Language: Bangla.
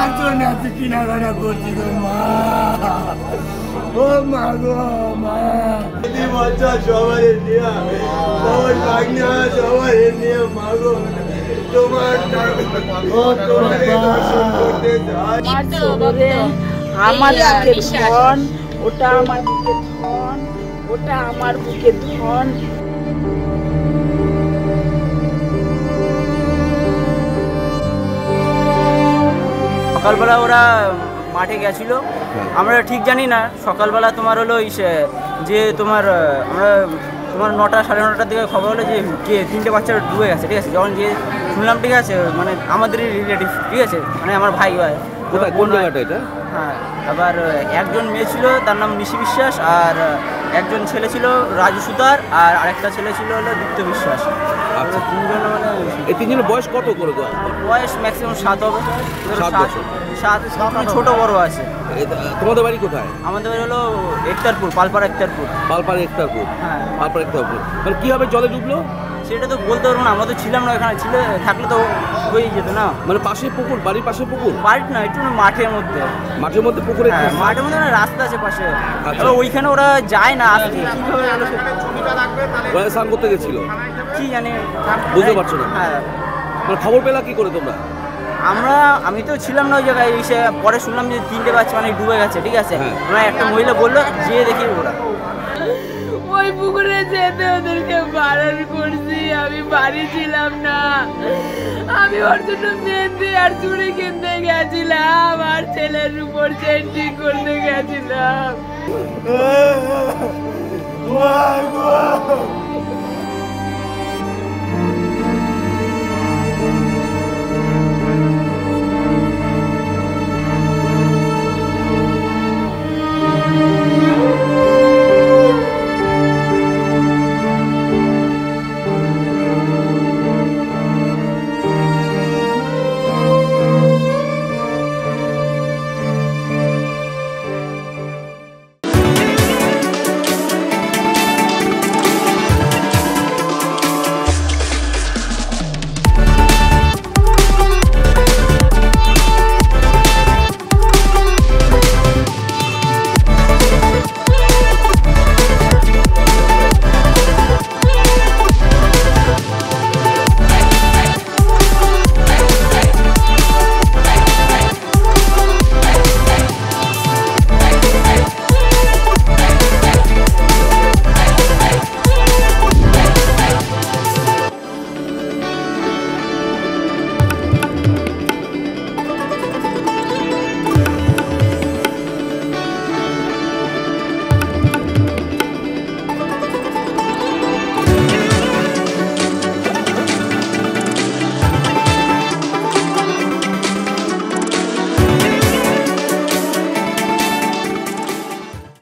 কার জন্য এত কিনাকাটা করছি তোর মা? ও মা গো মা, বাচ্চা সবার নিয়ে সবার ভাগ্না সবার নিয়ে মা গো তোমার আমার বুকের ধন, ওটা আমার বুকের ধন, ওটা আমার বুকের ধন। সকালবেলা ওরা মাঠে গেছিল, আমরা ঠিক জানি না। সকালবেলা তোমার হলো যে তোমার আমরা তোমার 9টা সাড়ে 9টার দিকে খবর হলো যে 3টে বাচ্চা ডুবে গেছে, ঠিক আছে। যখন যে শুনলাম, ঠিক আছে, মানে আমাদেরই রিলেটিভ, ঠিক আছে, মানে আমার ভাই হয়। কোন জায়গাটা এটা? হ্যাঁ, আবার একজন মেয়ে ছিল, তার নাম মিশি বিশ্বাস, আর একজন ছেলে ছিল রাজু সুতার, আর আরেকটা ছেলে ছিল হলো দীপ্ত বিশ্বাস। আচ্ছা, তিনজন মানে এই তিনজনের বয়স কত করে? বয়স ম্যাক্সিমাম 7 হবে। 7 বছর। 7 ছোট বড় আছে। তোমাদের বাড়ি কোথায়? আমাদের বাড়ি হলো একতারপুর, পালপাড়া একতারপুর। পালপাড়া একতারপুর? হ্যাঁ, পালপাড়া একতারপুর। মানে কীভাবে জলে ডুবলো সেটা তো বলতে পারবো না, আমরা তো ছিলাম না এখানে। থাকলে তো হয়ে যেত না। মানে পাশে পুকুর, বাড়ির পাশে পুকুর? বাড়ির না, একটু মাঠের মধ্যে। মাঠের মধ্যে পুকুরে? হ্যাঁ, মাঠের মধ্যে না, রাস্তা আছে পাশে। আচ্ছা, ওইখানে ওরা যায় না, আসতে কীভাবে গেল ওরা স্নান করতে গেছিল, কি জানি, বুঝতে পারছো না? হ্যাঁ, মানে খবর পেলা কি করে তোমরা? আমি তো ছিলাম না ওই জায়গায়। এসে পরে শুনলাম যে 3টে বাচ্চা মানে ডুবে গেছে, ঠিক আছে। হ্যাঁ। ওরা একটা মহিলা বললো, যেয়ে দেখি ওরা ওই পুকুরে যেতে ওদেরকে বারণ করছি, আমি বাড়ি ছিলাম না। আমি ওর জন্য মেহেন্দি আর চুড়ি কিনতে গেছিলাম, আর ছেলের উপর চেন্টি করতে গেছিলাম। মা গো